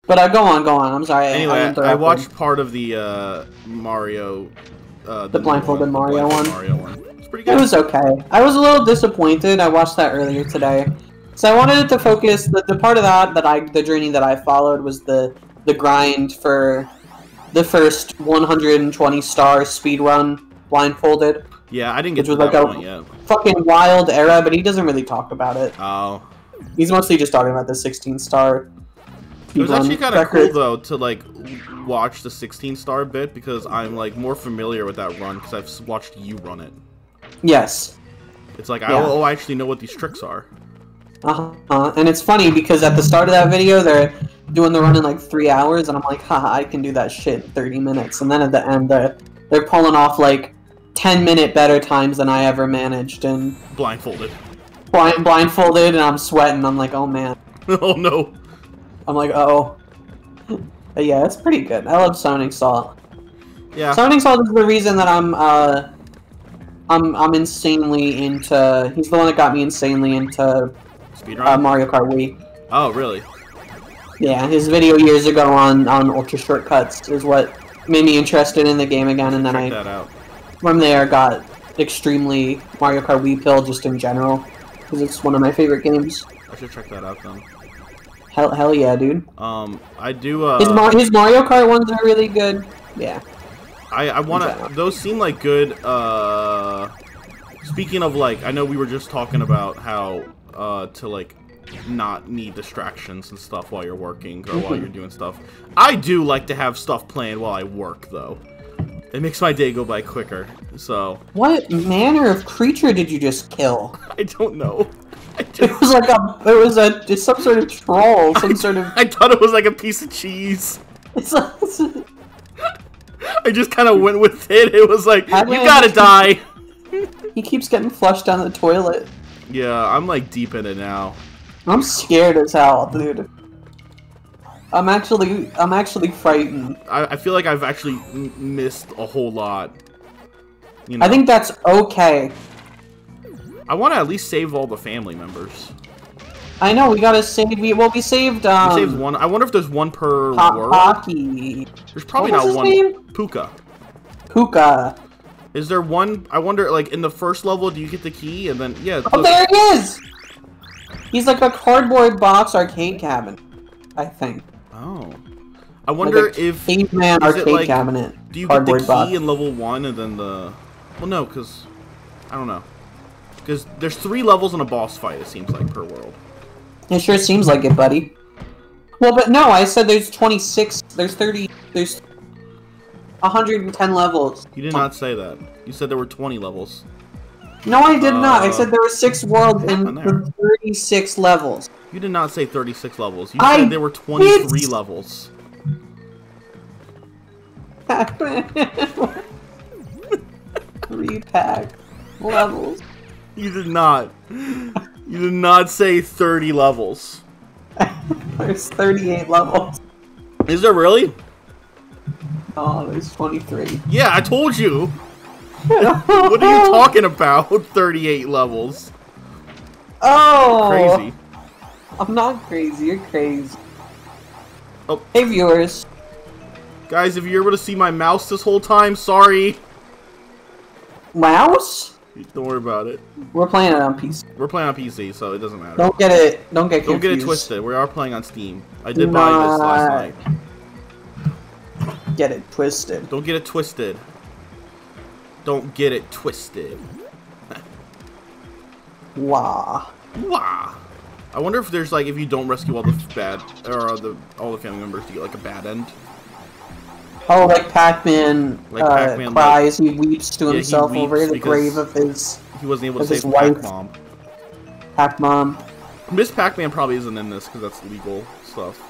But go on. I'm sorry. Anyway, I watched part of the Mario, the blindfolded Mario one. It's pretty good. It was okay. I was a little disappointed. I watched that earlier today, so I wanted it to focus. The part of the journey that I followed was the grind for the first 120-star speedrun blindfolded. Yeah, I didn't get to that point yet. Fucking wild era, but he doesn't really talk about it. Oh. He's mostly just talking about the 16-star. It was actually kind of cool though to like watch the 16-star bit because I'm like more familiar with that run because I've watched you run it. Yes. It's like I actually know what these tricks are. And it's funny because at the start of that video they're doing the run in like 3 hours, and I'm like, haha, I can do that shit in 30 minutes. And then at the end they're pulling off like 10-minute better times than I ever managed, and blindfolded, and I'm sweating. I'm like, oh man. Oh no. I'm like, oh. But yeah, it's pretty good. I love Sonic Salt. Yeah. Sonic Salt is the reason that I'm insanely into. He's the one that got me insanely into Mario Kart Wii. Oh really? Yeah, his video years ago on Ultra Shortcuts is what made me interested in the game again, and then Check that out. From there got extremely Mario Kart Wii pill just in general, because it's one of my favorite games. I should check that out then. Hell yeah, dude. I do. His Mario Kart ones are really good. Yeah. I wanna. Those seem like good. Speaking of like, I know we were just talking about how to like not need distractions and stuff while you're working or while you're doing stuff. I do like to have stuff playing while I work though. It makes my day go by quicker. So. What manner of creature did you just kill? I don't know. It was like it's some sort of troll, some sort of. I thought it was like a piece of cheese. It's like, I just kind of went with it. It was like, you gotta die. He keeps getting flushed down the toilet. Yeah, I'm like deep in it now. I'm scared as hell, dude. I'm actually frightened. I feel like I've actually missed a whole lot. You know? I think that's okay. I want to at least save all the family members. I know, we gotta save. We saved. We saved one. I wonder if there's one per world. Pocky. There's probably not one. Name? Puka. Puka. Is there one? I wonder, like in the first level, do you get the key and then yeah? Oh, there he is. He's like a cardboard box arcade cabinet, I think. Oh. I wonder like if PAC-MAN arcade cabinet. Do you get the key in level 1 and then the? Well, no, because I don't know. Because there's 3 levels in a boss fight, it seems like, per world. It sure seems like it, buddy. Well, but no, I said there's 26, there's 30, there's 110 levels. You did not say that. You said there were 20 levels. No, I did not. I said there were 6 worlds and 36 levels. You did not say 36 levels. You said there were 23 levels. Re-PAC levels. You did not. You did not say 30 levels. There's 38 levels. Is there really? Oh, there's 23. Yeah, I told you. What are you talking about? 38 levels. Oh. Crazy. I'm not crazy. You're crazy. Oh. Hey, viewers. Guys, if you're able to see my mouse this whole time, sorry. Mouse? Don't worry about it. We're playing it on PC. We're playing on PC, so it doesn't matter. Don't get confused. Don't get it twisted. We are playing on Steam. I did buy this last night. Get it twisted. Don't get it twisted. Don't get it twisted. Wah. Wah. I wonder if there's like if you don't rescue all the bad or all the family members, you get like a bad end. Oh, like Pac-Man, cries, like, he weeps to himself over the grave of his he wasn't able to save wife. Pac-Mom. Pac-Mom. Miss Pac-Man probably isn't in this because that's legal stuff.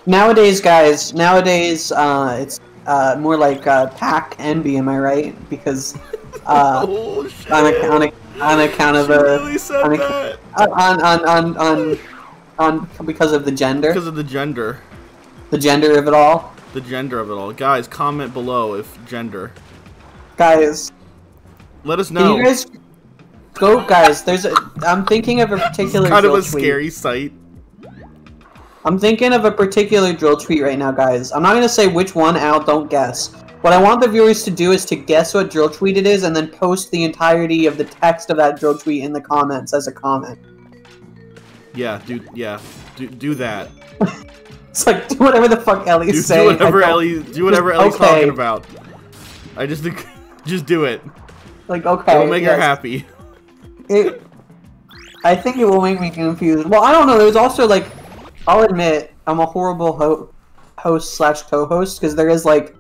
Nowadays, guys, it's more like Pac-MB, am I right? Because oh, shit. on account of really said that. Because of the gender. Because of the gender. The gender of it all. The gender of it all. Guys, comment below if gender. Guys. Let us know. Can you guys go, guys? I'm thinking of a particular kind of a tweet. scary sight. I'm thinking of a particular drill tweet right now, guys. I'm not gonna say which one out. Don't guess. What I want the viewers to do is to guess what drill tweet it is, and then post the entirety of the text of that drill tweet in the comments as a comment. Yeah, do that. It's like, do whatever the fuck Ellie's saying. Do whatever Ellie's talking about. I just think, just do it. Like, okay. It'll make her happy. I think it will make me confused. Well, I don't know. There's also, like, I'll admit, I'm a horrible host slash co-host, because there is, like,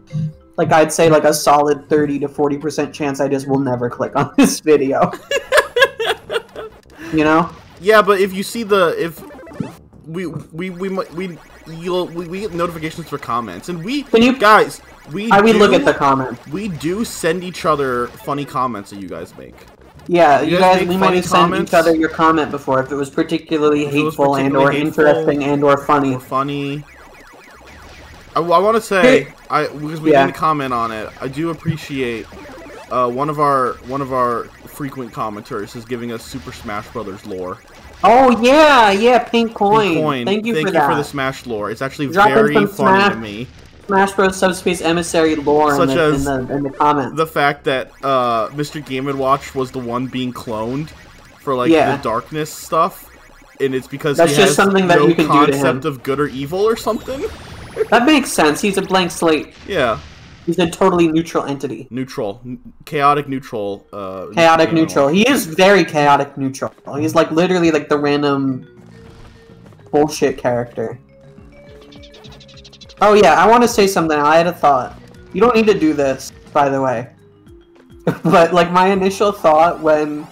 I'd say, like, a solid 30 to 40% chance I just will never click on this video. You know? Yeah, but if you see we get notifications for comments, and we look at the comments. We do send each other funny comments that you guys make. Yeah, we might have sent each other your comment before if it was particularly hateful and or interesting and or funny. I want to say, because we didn't comment on it, I do appreciate one of our frequent commenters is giving us Super Smash Brothers lore. Oh yeah, Pink Coin. Thank you for the Smash lore. It's actually very funny to me. Smash Bros. Subspace Emissary lore in the comments. The fact that Mr. Game & Watch was the one being cloned for like the darkness stuff, and it's because that's he just has something that no you can concept of good or evil or something. That makes sense. He's a blank slate. Yeah. He's a totally neutral entity. Chaotic neutral. Chaotic neutral. He is very chaotic neutral. He's like literally like the random bullshit character. Oh yeah, I want to say something. I had a thought. You don't need to do this, by the way. But like my initial thought when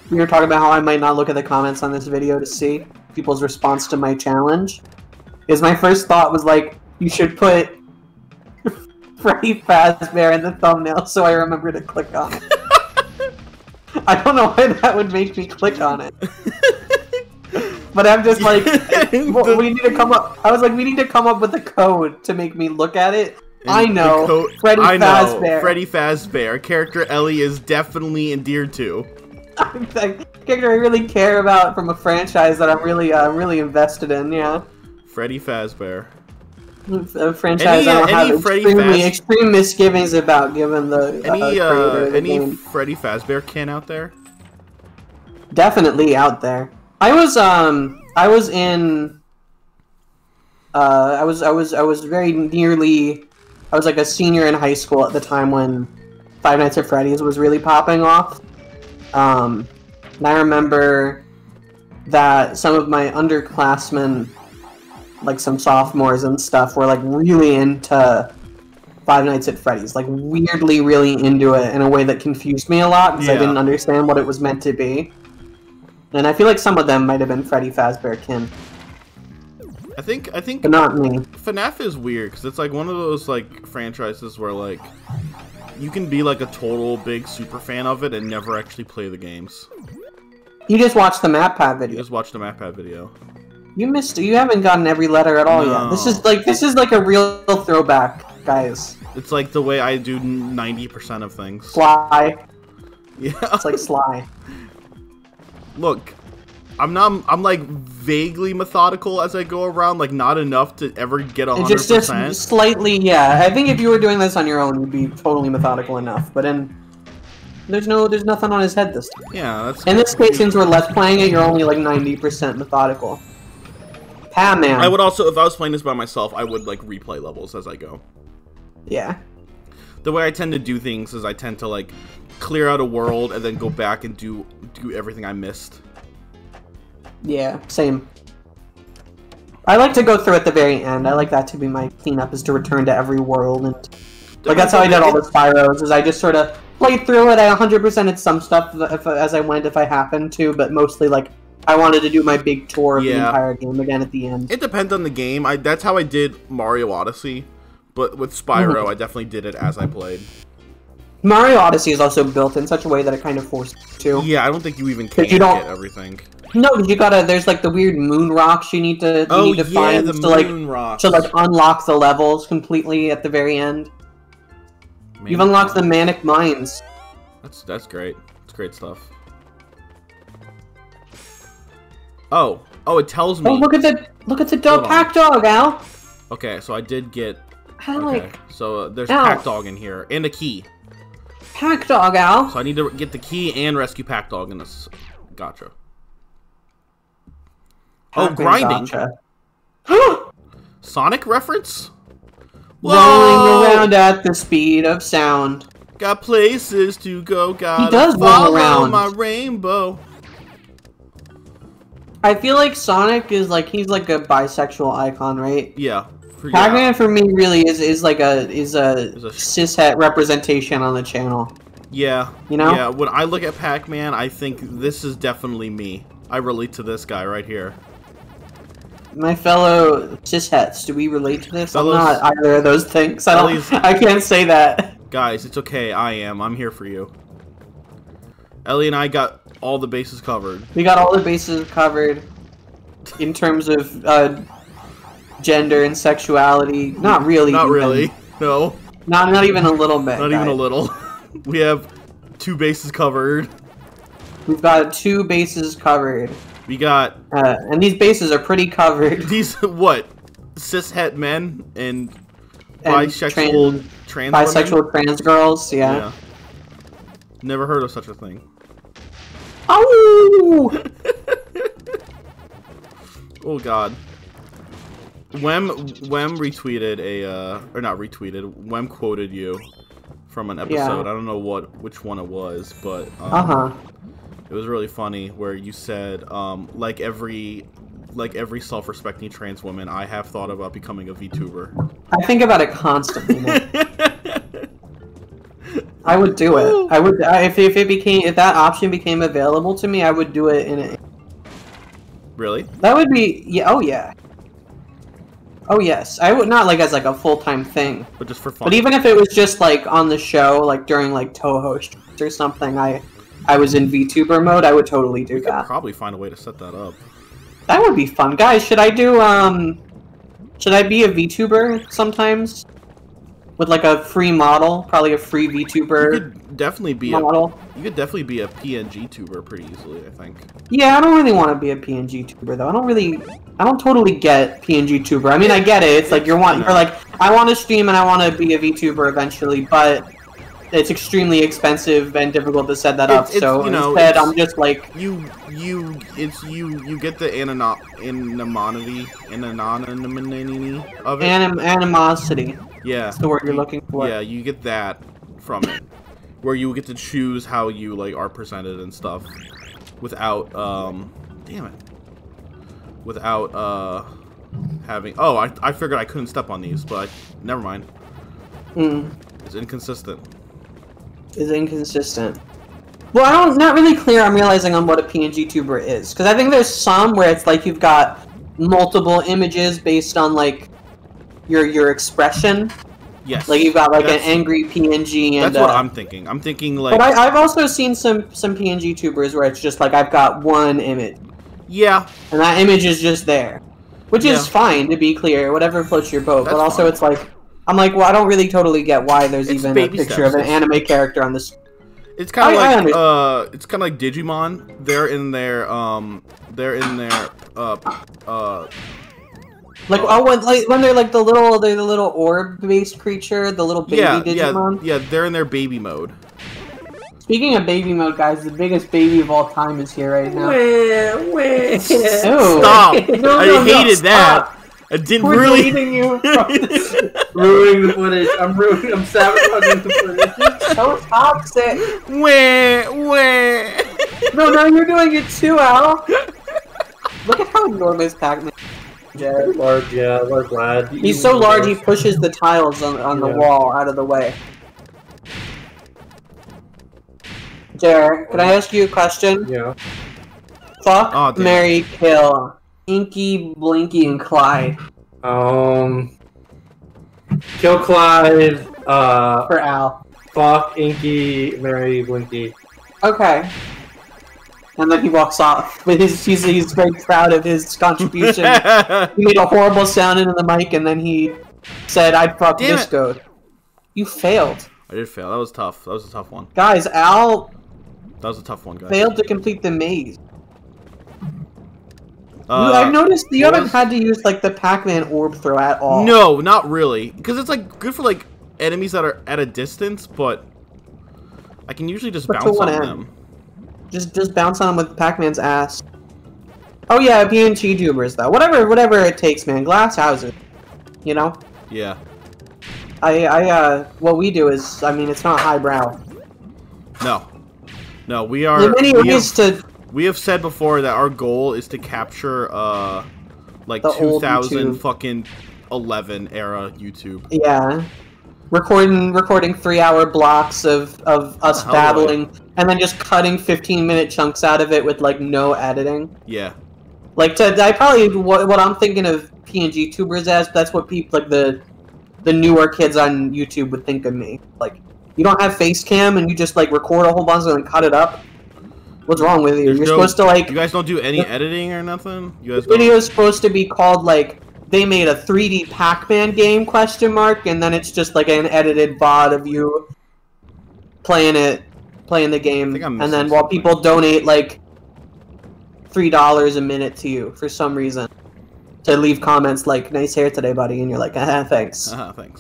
we were talking about how I might not look at the comments on this video to see people's response to my challenge, is my first thought was like, you should put Freddy Fazbear in the thumbnail so I remember to click on it. I don't know why that would make me click on it. But I'm just like, we need to come up. I was like, we need to come up with a code to make me look at it. I know, Freddy Fazbear. Freddy Fazbear, a character Ellie is definitely endeared to. A character I really care about from a franchise that I'm really invested in. Yeah. Freddy Fazbear. A franchise I don't have extreme misgivings about, given the any Freddy Fazbear kin out there? Definitely out there. I was very nearly, I was like a senior in high school at the time when Five Nights at Freddy's was really popping off. And I remember that some of my underclassmen, like some sophomores and stuff, were like really into Five Nights at Freddy's, like weirdly really into it in a way that confused me a lot because I didn't understand what it was meant to be. And I feel like some of them might have been Freddy Fazbear kin. I think, but not me. FNAF is weird because it's like one of those like franchises where like you can be like a total big super fan of it and never actually play the games. You just watched the MapPad video. You just watched the MapPad video. You haven't gotten every letter at all yet. This is like a real throwback, guys. It's like the way I do 90% of things. Sly. Yeah. It's like Sly. Look, I'm like vaguely methodical as I go around, like not enough to ever get 100%. Just slightly, yeah. I think if you were doing this on your own, you'd be totally methodical enough. But there's nothing on his head this time. Yeah, that's. In this case, since we're Let's Playing it, you're only like 90% methodical. PAC-MAN. I would also, if I was playing this by myself, I would like replay levels as I go. Yeah. The way I tend to do things is I tend to like clear out a world and then go back and do everything I missed. Yeah, same. I like to go through at the very end. I like that to be my cleanup, is to return to every world, and like that's how I did all the Spyros. Is I just sort of played through it. I 100%ed some stuff as I went if I happened to, but mostly like I wanted to do my big tour of the entire game again at the end. It depends on the game. That's how I did Mario Odyssey, but with Spyro, I definitely did it as I played. Mario Odyssey is also built in such a way that it kind of forces you to. Yeah, I don't think you even can get everything. No, you gotta. There's like the weird moon rocks you need to find to unlock the levels completely at the very end. You've unlocked the Manic Mines. That's great. It's great stuff. Oh, Oh, it tells me. Oh, look at the dog pack dog, Al. Okay, so I did get. Alec. Okay, so there's Al. pack dog in here and a key. Pack dog, Al. So I need to get the key and rescue pack dog in this. Gotcha. Oh, grinding. Gotcha. Sonic reference? Rolling around at the speed of sound. Got places to go. Gotta He does roll follow around. my rainbow. I feel like Sonic is like he's like a bisexual icon, right? Yeah. Pac-Man for me really is like a cishet representation on the channel. Yeah. You know? Yeah. When I look at Pac-Man, I think this is definitely me. I relate to this guy right here. My fellow cishets, do we relate to this? Fellows, I'm not either of those things. I can't say that. Guys, it's okay. I am. I'm here for you. Ellie and I got all the bases covered. We got all the bases covered in terms of gender and sexuality. Not really. Not even. really. No. Not even a little bit. Not even a little. We have 2 bases covered. We've got 2 bases covered. We got... and these bases are pretty covered. These, what? Cishet men and bisexual trans bisexual women? trans girls, yeah. Never heard of such a thing. Oh! Oh god. Wem retweeted a or not retweeted. Wem quoted you from an episode. Yeah. I don't know which one it was, but it was really funny where you said like every self-respecting trans woman, I have thought about becoming a VTuber. I think about it constantly. I would do it. I would if that option became available to me, I would do it in a. Really? That would be Oh yeah. Oh yes, I would not like as like a full-time thing. But just for fun. But even if it was just like on the show, like during like Toho streams or something, I was in VTuber mode, I would totally do that. Could probably find a way to set that up. That would be fun, guys. Should I do should I be a VTuber sometimes? With like a free model, probably a free VTuber. You could definitely be model. You could definitely be a PNG tuber pretty easily, I think. Yeah, I don't really want to be a PNG tuber though. I don't totally get PNG tuber. I mean, I get it. It's like you're like, I want to stream and I want to be a VTuber eventually, but it's extremely expensive and difficult to set that up. So instead, I'm just like you get the anonymity of it. Animosity. Yeah, that's the word you're looking for. Yeah, you get that from it, where you get to choose how you like are presented and stuff, without damn it, without having. Oh, I figured I couldn't step on these, but never mind. It's inconsistent. Is inconsistent. Well, not really clear. I'm realizing on what a PNG tuber is, because I think there's some where it's like you've got multiple images based on like your expression. Yes. Like you've got like an angry PNG and. That's what I'm thinking. I'm thinking like. But I've also seen some PNG tubers where it's just like I've got one image. Yeah. And that image is just there, which is fine, to be clear. Whatever floats your boat. But also it's like. I'm like, well, I don't really totally get why there's even a picture of an anime character on this. It's kind of like it's kind of like Digimon. They're in their like when they're like the little orb-based creature, the little baby Digimon. Yeah, they're in their baby mode. Speaking of baby mode, guys, the biggest baby of all time is here right now. Stop! I hated that. I didn't really. Deleting you from this. Ruining the footage. I'm sabotaging the footage. It's so toxic. No, you're doing it too, Al. Look at how enormous Pac-Man is. Large, yeah, we're glad. He's so large he pushes the tiles on the wall out of the way. Jared, can I ask you a question? Yeah. Fuck, marry, kill. Inky, Blinky, and Clyde. Kill Clyde. For Al. Fuck Inky, marry Blinky. Okay. And then he walks off. But he's very proud of his contribution. He made a horrible sound into the mic, and then he said, "I'd fuck this goat." You failed. I did fail. That was tough. That was a tough one. Guys, Al. That was a tough one, guys. Failed to complete the maze. I've noticed you what haven't was- had to use like the Pac-Man orb throw at all. No, not really. Because it's like good for like enemies that are at a distance, but I can usually just But to bounce what on end? them. Just bounce on him with Pac-Man's ass. Oh yeah, PNG tubers though. Whatever it takes, man. Glass houses. You know? Yeah. What we do is, I mean, it's not highbrow. No. No, we are. There are many ways to. We have said before that our goal is to capture, like The old 2000 YouTube. fucking 11 era YouTube. Yeah. Recording 3-hour blocks of us How do battling, and then just cutting 15-minute chunks out of it with like no editing. Yeah. Like I probably what I'm thinking of PNG tubers as. That's what people like the newer kids on YouTube would think of me. Like, you don't have face cam and you just like record a whole bunch and then cut it up. What's wrong with you? There's You're no- supposed to like. You guys don't do any editing or nothing? You guys The video is supposed to be called like they made a 3D Pac-Man game ? And then it's just like an edited VOD of you playing the game, think I'm and then missing while something. people donate like $3 a minute to you for some reason to leave comments like "nice hair today, buddy," and you're like, thanks. Thanks.